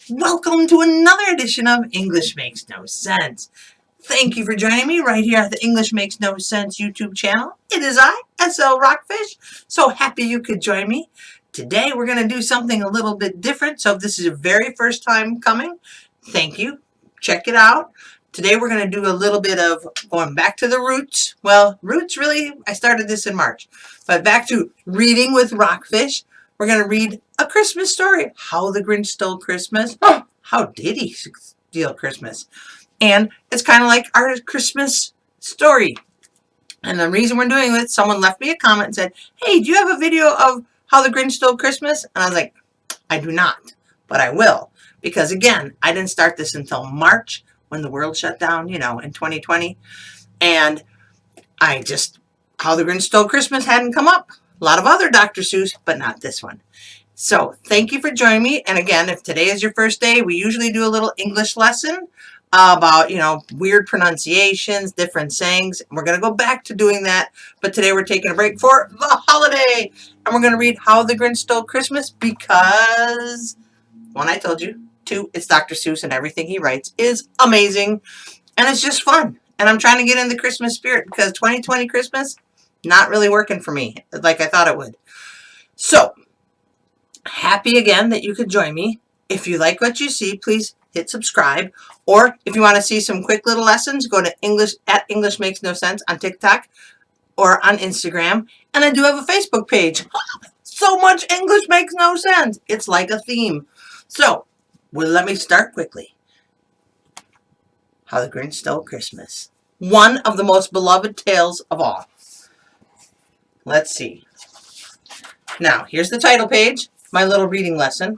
Welcome to another edition of English Makes No Sense. Thank you for joining me right here at the English Makes No Sense YouTube channel. It is I, SL Rockfish. So happy you could join me. Today we're going to do something a little bit different. So if this is your very first time coming, thank you. Check it out. Today we're going to do a little bit of going back to the roots. Well, roots really, I started this in March. But back to reading with Rockfish. We're going to read A Christmas Story. How the Grinch Stole Christmas. Oh, how did he steal Christmas? And it's kind of like our Christmas story. And the reason we're doing this, someone left me a comment and said, hey, do you have a video of how the Grinch stole Christmas? And I was like, I do not, but I will. Because again, I didn't start this until March when the world shut down, in 2020. And how the Grinch Stole Christmas hadn't come up. A lot of other Dr. Seuss, but not this one. So thank you for joining me. And again, if today is your first day, we usually do a little English lesson about, weird pronunciations, different sayings. We're going to go back to doing that. But today we're taking a break for the holiday. And we're going to read How the Grinch Stole Christmas because, one, I told you. Two, it's Dr. Seuss and everything he writes is amazing. And it's just fun. And I'm trying to get in the Christmas spirit because 2020 Christmas, not really working for me like I thought it would. So, happy again that you could join me. If you like what you see, please hit subscribe. Or if you want to see some quick little lessons, go to English Makes No Sense on TikTok or on Instagram. And I do have a Facebook page. So much English makes no sense. It's like a theme. So, let me start quickly. How the Grinch Stole Christmas. One of the most beloved tales of all. Let's see. Now, here's the title page. My little reading lesson.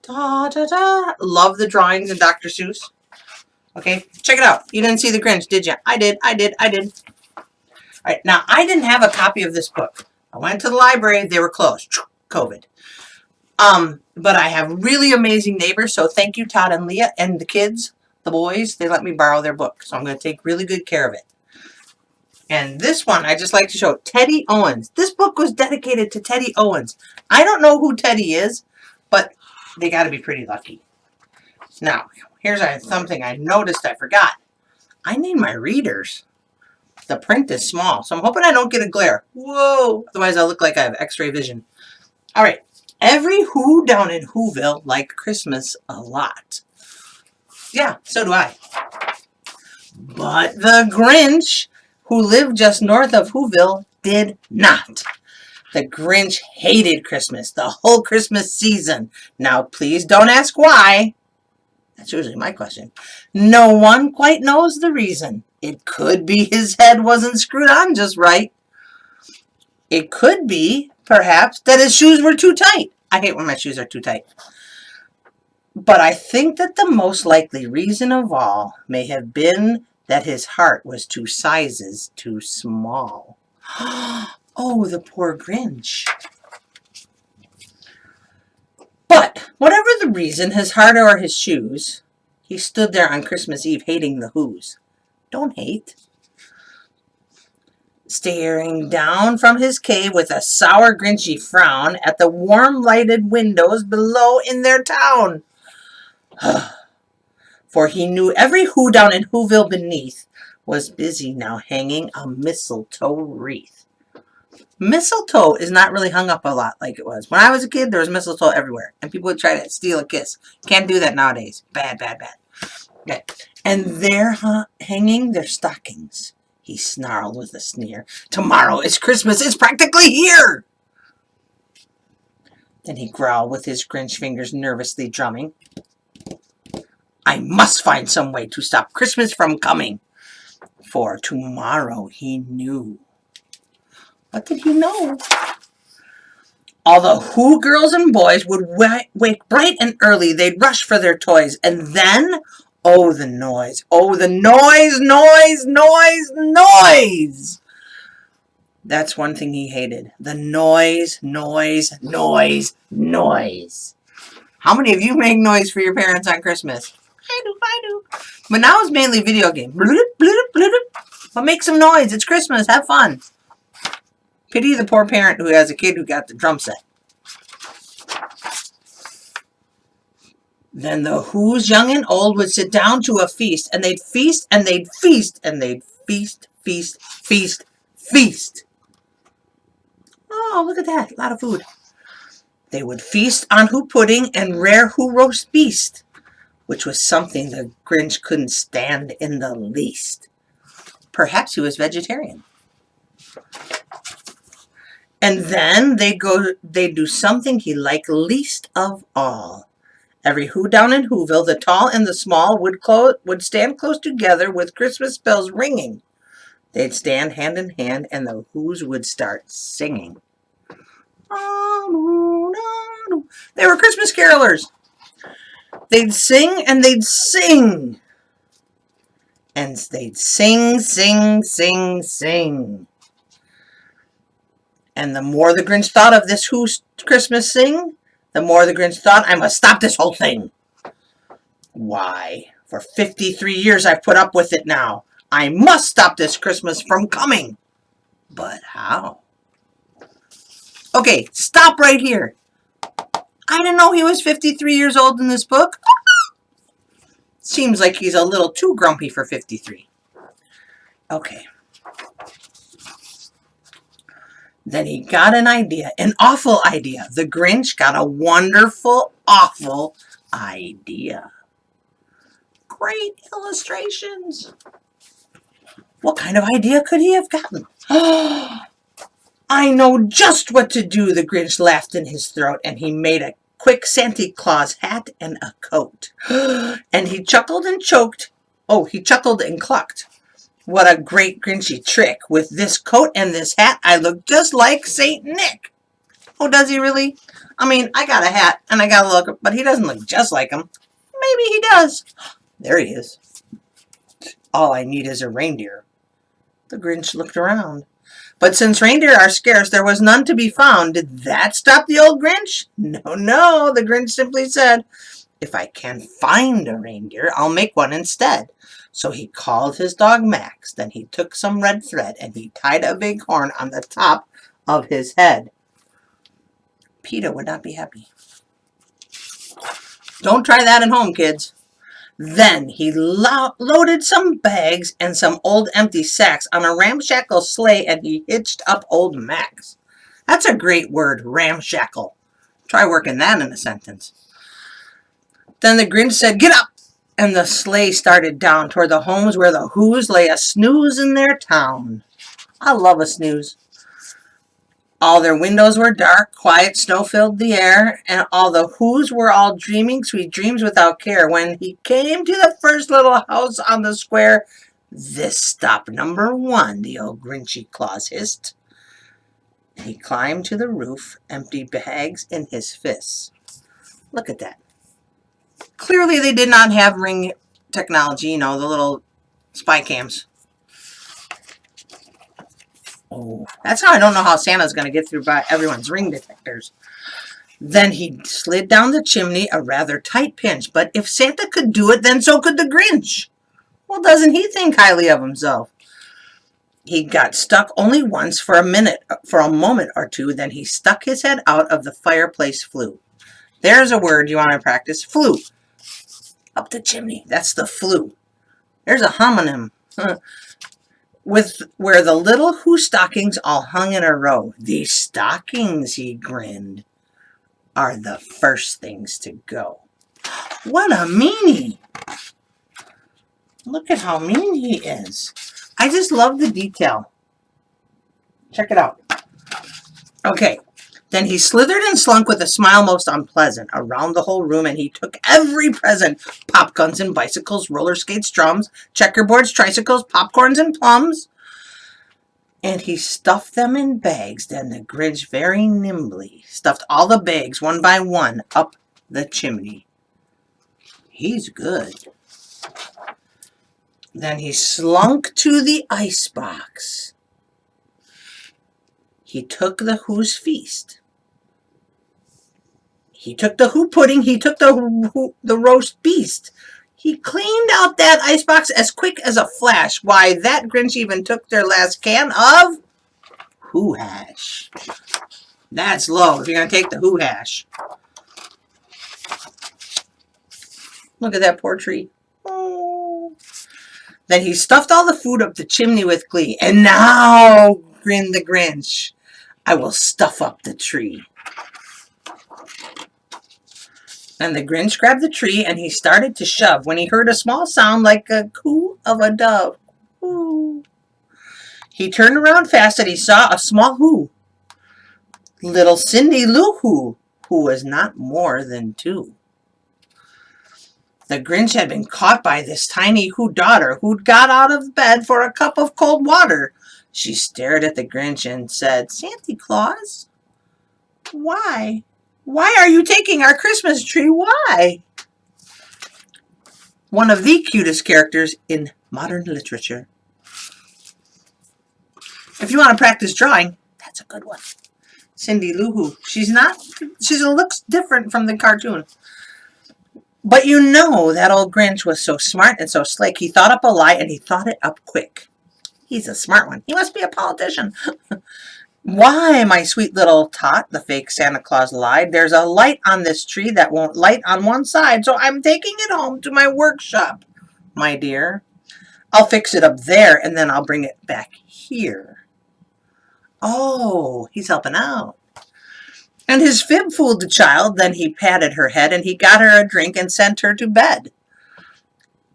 Da, da, da. Love the drawings in Dr. Seuss. Okay, check it out. You didn't see the Grinch, did you? I did. All right, now, I didn't have a copy of this book. I went to the library. They were closed. COVID. But I have really amazing neighbors, so thank you, Todd and Leah, and the kids, the boys. They let me borrow their book, so I'm going to take really good care of it. And this one, I just like to show Teddy Owens. This book was dedicated to Teddy Owens. I don't know who Teddy is, but they got to be pretty lucky. Now, here's something I noticed I forgot. I need my readers. The print is small, so I'm hoping I don't get a glare. Whoa! Otherwise, I'll look like I have x-ray vision. All right. Every Who down in Whoville liked Christmas a lot. Yeah, so do I. But the Grinch, who lived just north of Whoville, did not. The Grinch hated Christmas, the whole Christmas season. Now, please don't ask why. That's usually my question. No one quite knows the reason. It could be his head wasn't screwed on just right. It could be, perhaps, that his shoes were too tight. I hate when my shoes are too tight. But I think that the most likely reason of all may have been that his heart was 2 sizes too small. Oh, the poor Grinch. But whatever the reason, his heart or his shoes, he stood there on Christmas Eve hating the Whos. Don't hate. Staring down from his cave with a sour, grinchy frown at the warm lighted windows below in their town. For he knew every Who down in Whoville beneath was busy now hanging a mistletoe wreath. Mistletoe is not really hung up a lot like it was. When I was a kid, there was mistletoe everywhere, and people would try to steal a kiss. Can't do that nowadays. Bad, bad, bad. Okay. And they're hanging their stockings. He snarled with a sneer. Tomorrow is Christmas. It's practically here. Then he growled with his Grinch fingers nervously drumming. I must find some way to stop Christmas from coming. For tomorrow he knew. What did he know? All the Who girls and boys would wake bright and early. They'd rush for their toys. And then, oh, the noise. Oh, the noise, noise, noise, noise. That's one thing he hated. The noise, noise, noise, noise. How many of you make noise for your parents on Christmas? I do. But now it's mainly video games. But make some noise. It's Christmas. Have fun. Pity the poor parent who has a kid who got the drum set. Then the Who's young and old would sit down to a feast, and they'd feast, and they'd feast, and they'd feast, feast, feast, feast. Oh, look at that, a lot of food. They would feast on Who pudding and rare Who roast beast, which was something the Grinch couldn't stand in the least. Perhaps he was vegetarian. And then they'd do something he liked least of all. Every Who down in Whoville, the tall and the small, would stand close together with Christmas bells ringing. They'd stand hand in hand, and the Who's would start singing. They were Christmas carolers. They'd sing and they'd sing. And they'd sing, sing, sing, sing. And the more the Grinch thought of this Who's Christmas sing, the more the Grinch thought, I must stop this whole thing. Why, for 53 years I've put up with it now. I must stop this Christmas from coming. But how? Okay, stop right here. I didn't know he was 53 years old in this book. Seems like he's a little too grumpy for 53. Okay. Then he got an idea, an awful idea. The Grinch got a wonderful, awful idea. Great illustrations. What kind of idea could he have gotten? I know just what to do, the Grinch laughed in his throat, and he made a quick Santa Claus hat and a coat. And he chuckled and choked. Oh, he chuckled and clucked. What a great Grinchy trick. With this coat and this hat, I look just like Saint Nick. Oh, does he really? I mean, I got a hat and I got a look, but he doesn't look just like him. Maybe he does. There he is. All I need is a reindeer. The Grinch looked around. But since reindeer are scarce, there was none to be found. Did that stop the old Grinch? No, no, the Grinch simply said, if I can find a reindeer, I'll make one instead. So he called his dog Max. Then he took some red thread and he tied a big horn on the top of his head. PETA would not be happy. Don't try that at home, kids. Then he loaded some bags and some old empty sacks on a ramshackle sleigh, and he hitched up old Max. That's a great word, ramshackle. Try working that in a sentence. Then the Grinch said, get up! And the sleigh started down toward the homes where the Who's lay a snooze in their town. I love a snooze. All their windows were dark, quiet snow filled the air, and all the Who's were all dreaming sweet dreams without care. When he came to the first little house on the square, this stop number one, the old Grinchy Claus hissed. He climbed to the roof, empty bags in his fists. Look at that. Clearly they did not have ring technology, you know, the little spy cams. Oh, that's how I don't know how Santa's going to get through by everyone's ring detectors. Then he slid down the chimney, a rather tight pinch. But if Santa could do it, then so could the Grinch. Well, doesn't he think highly of himself? He got stuck only once for a moment or two. Then he stuck his head out of the fireplace flue. There's a word you want to practice. Flue. Up the chimney. That's the flue. There's a homonym. With where the little Who stockings all hung in a row. These stockings, he grinned, are the first things to go. What a meanie! Look at how mean he is. I just love the detail. Check it out. Okay. Then he slithered and slunk with a smile most unpleasant around the whole room, and he took every present. Pop guns and bicycles, roller skates, drums, checkerboards, tricycles, popcorns, and plums. And he stuffed them in bags. Then the Grinch very nimbly stuffed all the bags one by one up the chimney. He's good. Then he slunk to the icebox. He took the Who's feast. He took the Who pudding. He took the roast beast. He cleaned out that icebox as quick as a flash. Why, that Grinch even took their last can of Who hash. That's low if you're going to take the Who hash. Look at that poor tree. Oh. Then he stuffed all the food up the chimney with glee. And now, grinned the Grinch, I will stuff up the tree. And the Grinch grabbed the tree and he started to shove when he heard a small sound like a coo of a dove. Ooh. He turned around fast and he saw a small who. Little Cindy Lou Who was not more than 2. The Grinch had been caught by this tiny Who daughter who'd got out of bed for a cup of cold water. She stared at the Grinch and said, Santa Claus, why? Why are you taking our Christmas tree? Why? One of the cutest characters in modern literature. If you want to practice drawing, that's a good one. Cindy Lou Who. She looks different from the cartoon. But you know that old Grinch was so smart and so slick. He thought up a lie and he thought it up quick. He's a smart one. He must be a politician. Why, my sweet little tot, the fake Santa Claus lied. There's a light on this tree that won't light on one side, so I'm taking it home to my workshop, my dear. I'll fix it up there and then I'll bring it back here. Oh, he's helping out. And his fib fooled the child. Then he patted her head and he got her a drink and sent her to bed.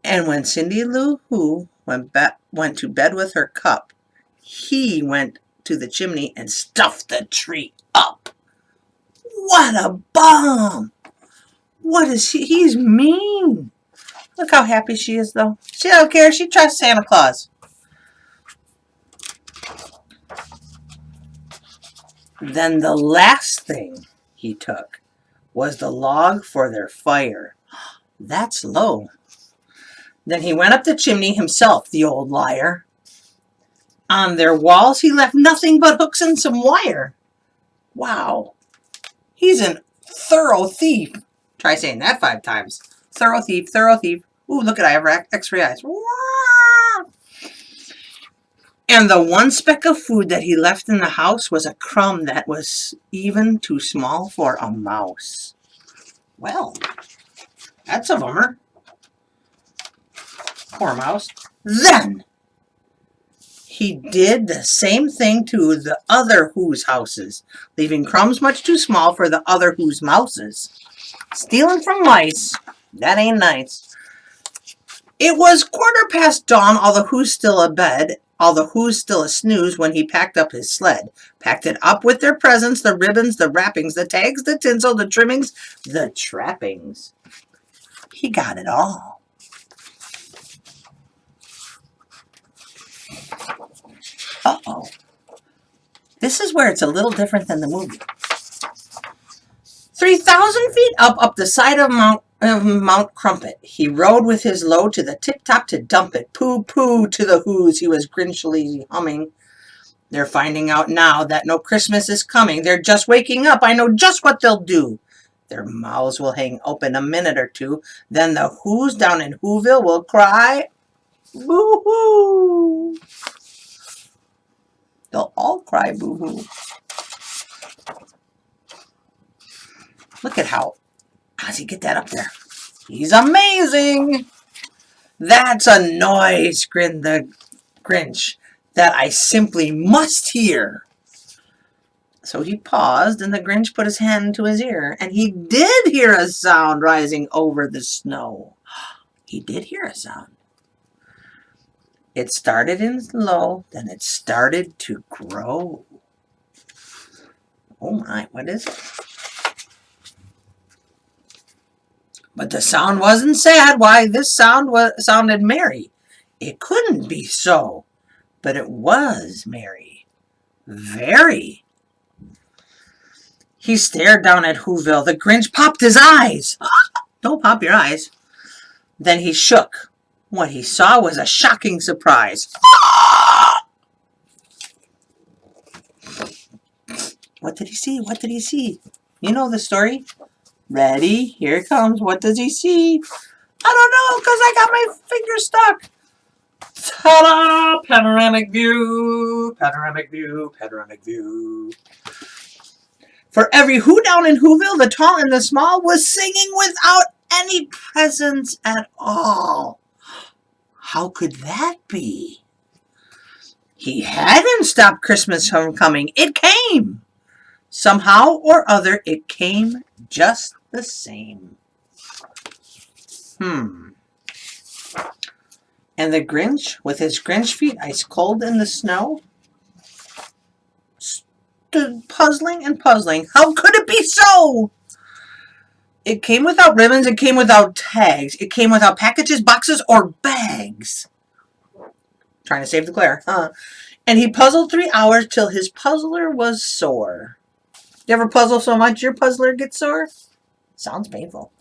And when Cindy Lou Who went to bed with her cup, he went to the chimney and stuffed the tree up. What a bum! What is he? He's mean. Look how happy she is, though. She don't care. She trusts Santa Claus. Then the last thing he took was the log for their fire. That's low. Then he went up the chimney himself, the old liar. On their walls he left nothing but hooks and some wire. Wow. He's a thorough thief. Try saying that 5 times. Thorough thief, thorough thief. Ooh, look at I have X-ray eyes. And the one speck of food that he left in the house was a crumb that was even too small for a mouse. Well, that's a bummer. Poor mouse. Then he did the same thing to the other Who's houses, leaving crumbs much too small for the other Who's mouses. Stealing from mice, that ain't nice. It was 15:15 dawn, all the Who's still abed, all the Who's still a snooze when he packed up his sled. Packed it up with their presents, the ribbons, the wrappings, the tags, the tinsel, the trimmings, the trappings. He got it all. Uh-oh. This is where it's a little different than the movie. 3,000 feet up the side of Mount Crumpet, he rode with his load to the tip-top to dump it. Pooh-pooh to the Who's, he was grinchily humming. They're finding out now that no Christmas is coming. They're just waking up. I know just what they'll do. Their mouths will hang open a minute or two. Then the Who's down in Whoville will cry, boo-hoo. They'll all cry boo-hoo. Look at how's he get that up there? He's amazing. That's a noise, grinned the Grinch, that I simply must hear. So he paused, and the Grinch put his hand to his ear, and he did hear a sound rising over the snow. He did hear a sound. It started in low, then it started to grow. Oh my, what is it? But the sound wasn't sad. Why, this sounded merry. It couldn't be so, but it was merry. Very. He stared down at Whoville. The Grinch popped his eyes. Don't pop your eyes. Then he shook. What he saw was a shocking surprise. What did he see? What did he see? You know the story. Ready? Here it comes. What does he see? I don't know, because I got my finger stuck. Ta-da! Panoramic view. Panoramic view. Panoramic view. For every Who down in Whoville, the tall and the small, was singing without any presents at all. How could that be? He hadn't stopped Christmas from coming. It came. Somehow or other, it came just the same. And the Grinch, with his Grinch feet ice cold in the snow, stood puzzling and puzzling. How could it be so? It came without ribbons, it came without tags, it came without packages, boxes, or bags. Trying to save the Claire, huh? And he puzzled 3 hours till his puzzler was sore. You ever puzzle so much your puzzler gets sore? Sounds painful.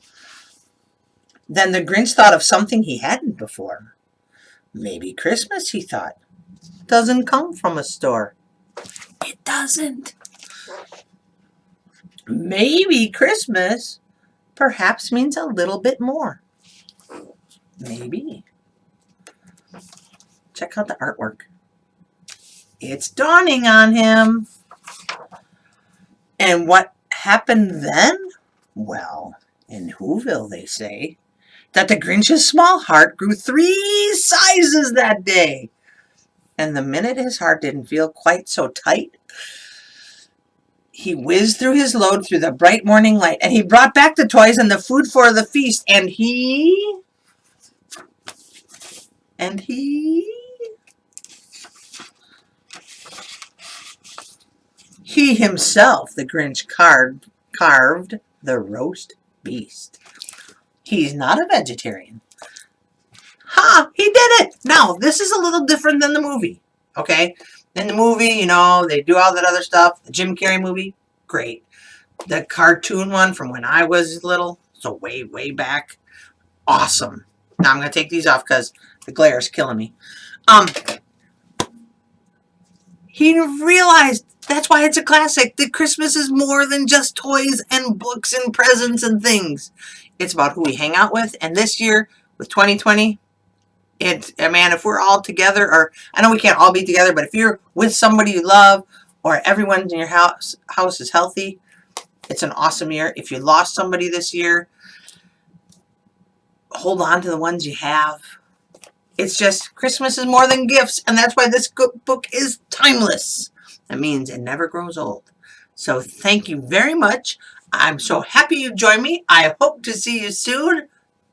Then the Grinch thought of something he hadn't before. Maybe Christmas, he thought, doesn't come from a store. It doesn't. Maybe Christmas perhaps means a little bit more. Maybe. Check out the artwork. It's dawning on him. And what happened then? Well, in Whoville they say that the Grinch's small heart grew 3 sizes that day. And the minute his heart didn't feel quite so tight, he whizzed through his load through the bright morning light, and he brought back the toys and the food for the feast, and he himself, the Grinch, carved the roast beast. He's not a vegetarian. Ha! He did it! Now, this is a little different than the movie, okay? In the movie, you know, they do all that other stuff. The Jim Carrey movie, great. The cartoon one from when I was little, so way, way back, awesome. Now, I'm going to take these off because the glare is killing me. He realized that's why it's a classic, that Christmas is more than just toys and books and presents and things. It's about who we hang out with. And this year, with 2020, man, if we're all together, or I know we can't all be together, but if you're with somebody you love, or everyone in your house is healthy, it's an awesome year. If you lost somebody this year, hold on to the ones you have. It's just, Christmas is more than gifts, and that's why this book is timeless. That means it never grows old. So thank you very much. I'm so happy you joined me. I hope to see you soon.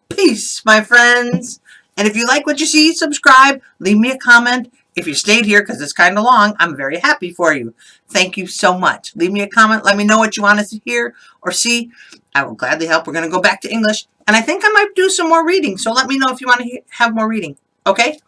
Peace, my friends. And if you like what you see, subscribe, leave me a comment. If you stayed here, because it's kind of long, I'm very happy for you. Thank you so much. Leave me a comment. Let me know what you want us to hear or see. I will gladly help. We're going to go back to English. And I think I might do some more reading. So let me know if you want to have more reading. Okay?